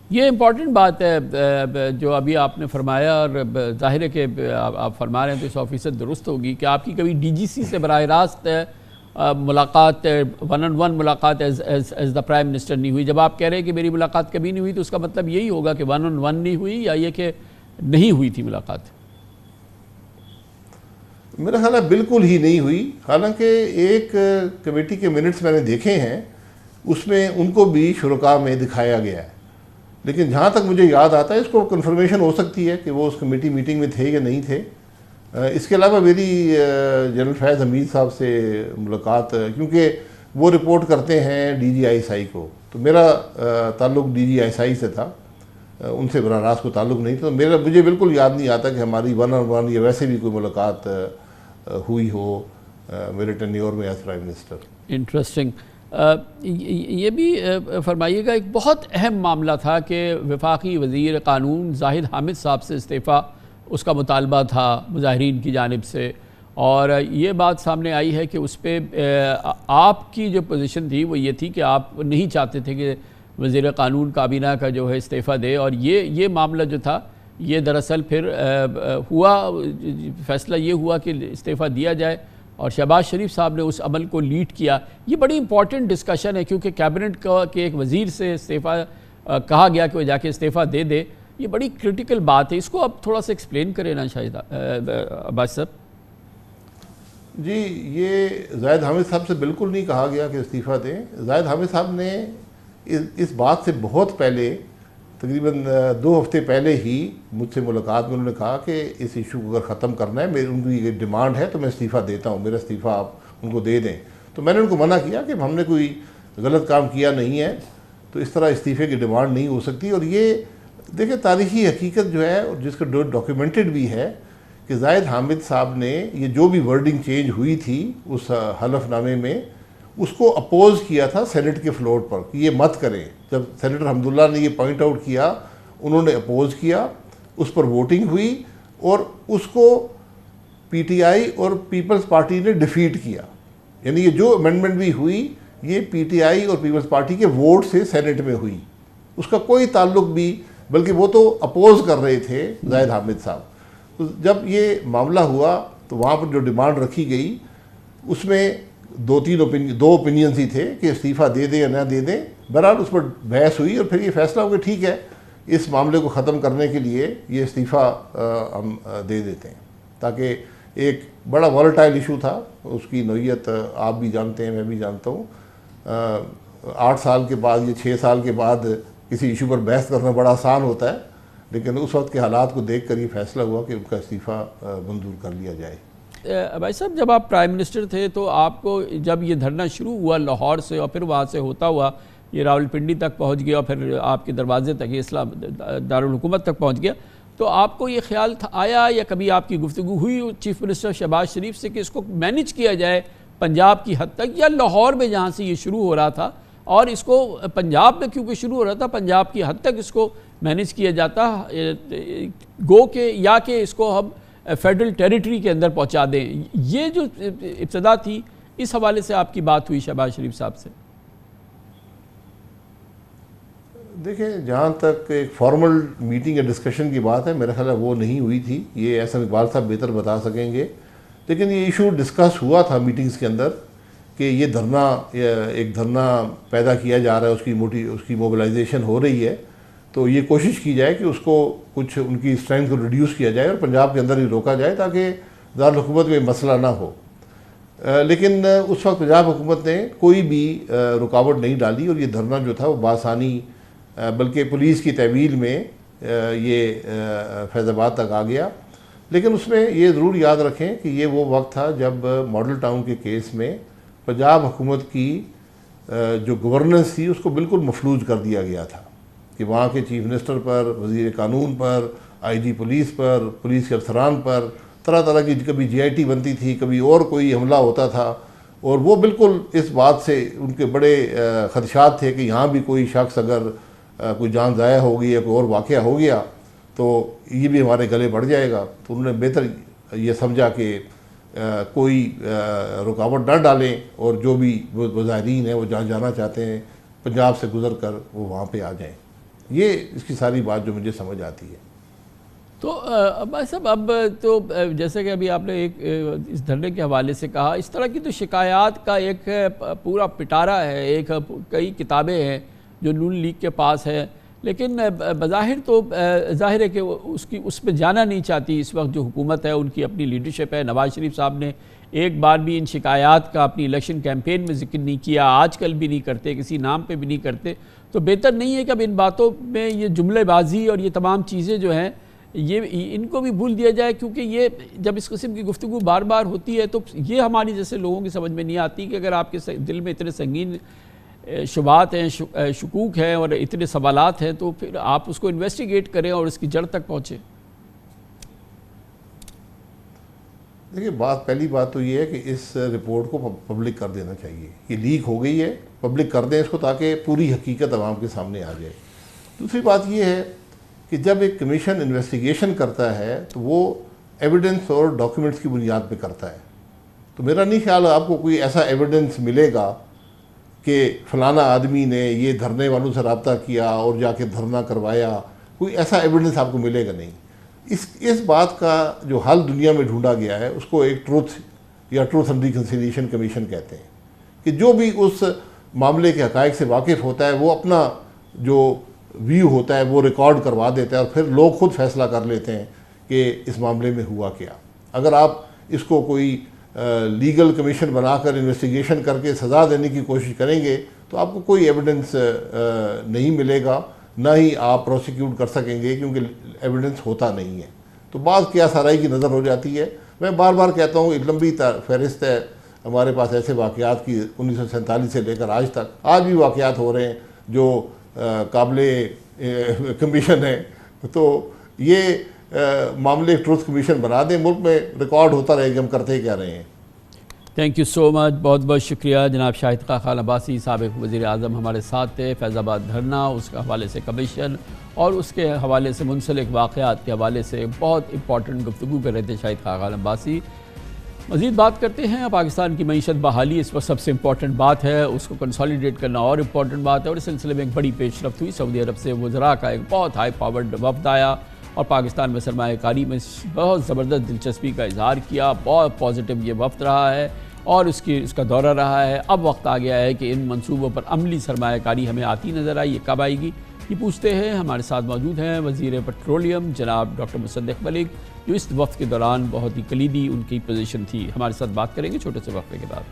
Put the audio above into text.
ये इम्पॉर्टेंट बात है जो अभी आपने फरमाया, और ज़ाहिर है कि आप फरमा रहे हैं तो 100% दुरुस्त होगी कि आपकी कभी डीजीसी से बराह रास्त मुलाकात, वन ऑन वन मुलाकात एज द प्राइम मिनिस्टर नहीं हुई। जब आप कह रहे हैं कि मेरी मुलाकात कभी नहीं हुई, तो उसका मतलब यही होगा कि वन ऑन वन नहीं हुई, या ये कि नहीं हुई थी मुलाकात? मेरा ख्याल है बिल्कुल ही नहीं हुई। हालांकि एक कमेटी के मिनट्स मैंने देखे हैं, उसमें उनको भी शुरका में दिखाया गया है, लेकिन जहाँ तक मुझे याद आता है, इसको कंफर्मेशन हो सकती है कि वो उस कमेटी मीटिंग में थे या नहीं थे। इसके अलावा मेरी जनरल फैज़ हमीद साहब से मुलाकात, क्योंकि वो रिपोर्ट करते हैं DGISI को, तो मेरा ताल्लुक़ DGISI से था, उनसे बराह रास्त को ताल्लुक़ नहीं था। तो मुझे बिल्कुल याद नहीं आता कि हमारी वन ऑन वन या वैसे भी कोई मुलाकात हुई हो मेरे टेन्योर में एज प्राइम मिनिस्टर। इंटरेस्टिंग। ये भी फरमाइएगा, एक बहुत अहम मामला था कि वफाकी वज़ीर क़ानून ज़ाहिद हामिद साहब से इस्तीफ़ा, उसका मुतालबा था मुजाहिरीन की जानिब से, और ये बात सामने आई है कि उस पर आपकी जो पोजीशन थी वो ये थी कि आप नहीं चाहते थे कि वज़ीर क़ानून काबीना का जो है इस्तीफ़ा दे, और ये मामला जो था ये दरअसल फिर हुआ, फ़ैसला ये हुआ कि इस्तीफ़ा दिया जाए, और शहबाज शरीफ साहब ने उस अमल को लीड किया। ये बड़ी इंपॉर्टेंट डिस्कशन है, क्योंकि कैबिनेट के एक वज़ीर से इस्तीफ़ा कहा गया कि वो जाके इस्तीफ़ा दे दे। ये बड़ी क्रिटिकल बात है, इसको आप थोड़ा सा एक्सप्लेन करें ना शायद अब्बास साहब। जी, ये ज़ाहिद हामिद साहब से बिल्कुल नहीं कहा गया कि इस्तीफ़ा दें। ज़ाहिद हामिद साहब ने इस बात से बहुत पहले, तकरीबन 2 हफ्ते पहले ही मुझसे मुलाकात में उन्होंने कहा कि इस इशू को अगर ख़त्म करना है, मेरी उनकी ये डिमांड है तो मैं इस्तीफ़ा देता हूँ, मेरा इस्तीफ़ा आप उनको दे दें। तो मैंने उनको मना किया कि हमने कोई गलत काम किया नहीं है, तो इस तरह इस्तीफ़े की डिमांड नहीं हो सकती। और ये देखिए तारीख़ी हकीकत जो है, और जिसका डॉक्यूमेंटेड भी है, कि ज़ाहिद हामिद साहब ने ये जो भी वर्डिंग चेंज हुई थी उस हलफनामे में, उसको अपोज़ किया था सेनेट के फ्लोर पर कि ये मत करें। जब सेनेटर हमदुल्ला ने ये पॉइंट आउट किया, उन्होंने अपोज़ किया, उस पर वोटिंग हुई, और उसको PTI और पीपल्स पार्टी ने डिफीट किया। यानी ये जो अमेंडमेंट भी हुई, ये PTI और पीपल्स पार्टी के वोट से सेनेट में हुई, उसका कोई ताल्लुक भी, बल्कि वो तो अपोज़ कर रहे थे ज़ाहिद हामिद साहब। तो जब ये मामला हुआ तो वहाँ पर जो डिमांड रखी गई, उसमें 2 ओपिनियंस ही थे कि इस्तीफ़ा दे दें या ना दे दें। बहरहाल उस पर बहस हुई, और फिर ये फैसला हो गया ठीक है, इस मामले को ख़त्म करने के लिए ये इस्तीफ़ा हम दे देते हैं, ताकि एक बड़ा वॉलेटाइल इशू था, उसकी नौइयत आप भी जानते हैं, मैं भी जानता हूँ। 8 साल के बाद या 6 साल के बाद किसी इशू पर बहस करना बड़ा आसान होता है, लेकिन उस वक्त के हालात को देख कर ये फैसला हुआ कि उनका इस्तीफ़ा मंजूर कर लिया जाए। भाई साहब, जब आप प्राइम मिनिस्टर थे तो आपको, जब ये धरना शुरू हुआ लाहौर से, और फिर वहाँ से होता हुआ ये रावलपिंडी तक पहुँच गया, और फिर आपके दरवाजे तक, ये इस्लाम दारुल हुकूमत तक पहुँच गया, तो आपको ये ख्याल आया या कभी आपकी गुफ्तगू हुई चीफ मिनिस्टर शहबाज शरीफ से कि इसको मैनेज किया जाए पंजाब की हद तक, या लाहौर में जहाँ से ये शुरू हो रहा था, और इसको पंजाब में क्योंकि शुरू हो रहा था, पंजाब की हद तक इसको मैनेज किया जाता गो के, या कि इसको हम फेडरल टेरिटरी के अंदर पहुंचा दें? ये जो इब्तदा थी, इस हवाले से आपकी बात हुई शहबाज शरीफ साहब से? देखिए, जहाँ तक एक फॉर्मल मीटिंग या डिस्कशन की बात है, मेरा ख्याल है वो नहीं हुई थी। ये एहसन इकबाल साहब बेहतर बता सकेंगे, लेकिन ये इशू डिस्कस हुआ था मीटिंग्स के अंदर कि ये धरना, एक धरना पैदा किया जा रहा है, उसकी मोबिलाइजेशन हो रही है, तो ये कोशिश की जाए कि उसको कुछ उनकी स्ट्रेंथ को रिड्यूस किया जाए और पंजाब के अंदर ही रोका जाए, ताकि दारुल हुकूमत में मसला ना हो। लेकिन उस वक्त पंजाब हुकूमत ने कोई भी रुकावट नहीं डाली, और ये धरना जो था वो बासानी, बल्कि पुलिस की तहवील में ये फैज़ाबाद तक आ गया। लेकिन उसमें ये ज़रूर याद रखें कि ये वो वक्त था जब मॉडल टाउन के केस में पंजाब हुकूमत की जो गवर्नेंस थी उसको बिल्कुल मफलूज कर दिया गया था, कि वहाँ के चीफ मिनिस्टर पर, वज़ीर कानून पर, IG पुलिस पर, पुलिस के अफसरान पर तरह तरह की, कभी GIT बनती थी, कभी और कोई हमला होता था, और वो बिल्कुल इस बात से उनके बड़े ख़दशात थे कि यहाँ भी कोई शख्स अगर कोई जान ज़ाया हो गई या कोई और वाक़या हो गया तो ये भी हमारे गले बढ़ जाएगा। तो उन्होंने बेहतर ये समझा कि कोई रुकावट न डालें, और जो भी मुजाहिरीन हैं वो जहाँ जाना चाहते हैं पंजाब से गुज़र कर वो वहाँ पे आ जाएं। ये इसकी सारी बात जो मुझे समझ आती है। तो भाई साहब, अब तो जैसे कि अभी आपने एक इस धरने के हवाले से कहा, इस तरह की तो शिकायत का एक पूरा पिटारा है, एक कई किताबें हैं जो नून लीग के पास है, लेकिन बज़ाहिर तो ज़ाहिर है कि उसकी उस पर जाना नहीं चाहती इस वक्त जो हुकूमत है, उनकी अपनी लीडरशिप है। नवाज़ शरीफ साहब ने एक बार भी इन शिकायत का अपनी इलेक्शन कैंपेन में जिक्र नहीं किया, आजकल भी नहीं करते, किसी नाम पे भी नहीं करते। तो बेहतर नहीं है कि अब इन बातों में ये जुमलेबाजी और ये तमाम चीज़ें जो हैं ये इनको भी भूल दिया जाए, क्योंकि ये जब इस किस्म की गुफ्तगू बार बार होती है तो ये हमारी जैसे लोगों की समझ में नहीं आती कि अगर आपके दिल में इतने संगीन शुबात हैं, शकूक हैं और इतने सवालात हैं, तो फिर आप उसको इन्वेस्टिगेट करें और इसकी जड़ तक पहुँचें। देखिए, पहली बात तो ये है कि इस रिपोर्ट को पब्लिक कर देना चाहिए। ये लीक हो गई है, पब्लिक कर दें इसको ताकि पूरी हकीकत आवाम के सामने आ जाए। दूसरी बात ये है कि जब एक कमीशन इन्वेस्टिगेशन करता है तो वो एविडेंस और डॉक्यूमेंट्स की बुनियाद पे करता है। तो मेरा नहीं ख्याल आपको कोई ऐसा एविडेंस मिलेगा कि फ़लाना आदमी ने ये धरने वालों से रब्ता किया और जाके धरना करवाया, कोई ऐसा एविडेंस आपको मिलेगा नहीं। इस बात का जो हल दुनिया में ढूंढा गया है उसको एक ट्रूथ एंड रिकन्सिलिएशन कमीशन कहते हैं, कि जो भी उस मामले के हक़ाइक़ से वाकिफ़ होता है वो अपना जो व्यू होता है वो रिकॉर्ड करवा देता है और फिर लोग खुद फैसला कर लेते हैं कि इस मामले में हुआ क्या। अगर आप इसको कोई लीगल कमीशन बनाकर इन्वेस्टिगेशन करके सज़ा देने की कोशिश करेंगे तो आपको कोई एविडेंस नहीं मिलेगा, ना ही आप प्रोसिक्यूट कर सकेंगे, क्योंकि एविडेंस होता नहीं है। तो बात क्या साराई की नज़र हो जाती है। मैं बार बार कहता हूँ, एक लंबी फहरिस्त है हमारे पास ऐसे वाक़यात की 1947 से लेकर आज तक। आज भी वाक़यात हो रहे हैं जो काबिल कमीशन है। तो ये मामले ट्रूथ कमीशन बना दें, मुल्क में रिकॉर्ड होता रहेगा हम करते क्या रहे हैं। थैंक यू सो मच, बहुत बहुत शुक्रिया। जनाब शाहिद खान अब्बासी साबिक़ वज़ीर आज़म हमारे साथ थे। फैज़ाबाद धरना, उसके हवाले से कमीशन और उसके हवाले से मुंसलिक वाक़यात के हवाले से बहुत इंपॉर्टेंट गुफ्तगू कर रहे थे शाहिद खान अब्बासी। मज़ीद बात करते हैं। पाकिस्तान की मईशत बहाली इस पर सबसे इंपॉर्टेंट बात है, उसको कंसोलिडेट करना और इम्पॉर्टेंट बात है। और इस सिलसिले में एक बड़ी पेशरफ्त हुई। सऊदी अरब से वज़रा का एक बहुत हाई पावर्ड वफ़द आया और पाकिस्तान में सरमायाकारी में बहुत ज़बरदस्त दिलचस्पी का इजहार किया। बहुत पॉजिटिव ये वफ़द रहा है और उसका दौरा रहा है। अब वक्त आ गया है कि इन मंसूबों पर अमली सरमायाकारी हमें आती नज़र आई। ये कब आएगी, ये पूछते हैं। हमारे साथ मौजूद हैं वज़ीर पेट्रोलियम जनाब डॉक्टर मुसद्दिक़ मलिक, जो इस वक्त के दौरान बहुत ही कलीदी उनकी पोजीशन थी। हमारे साथ बात करेंगे छोटे से वक्फे के बाद।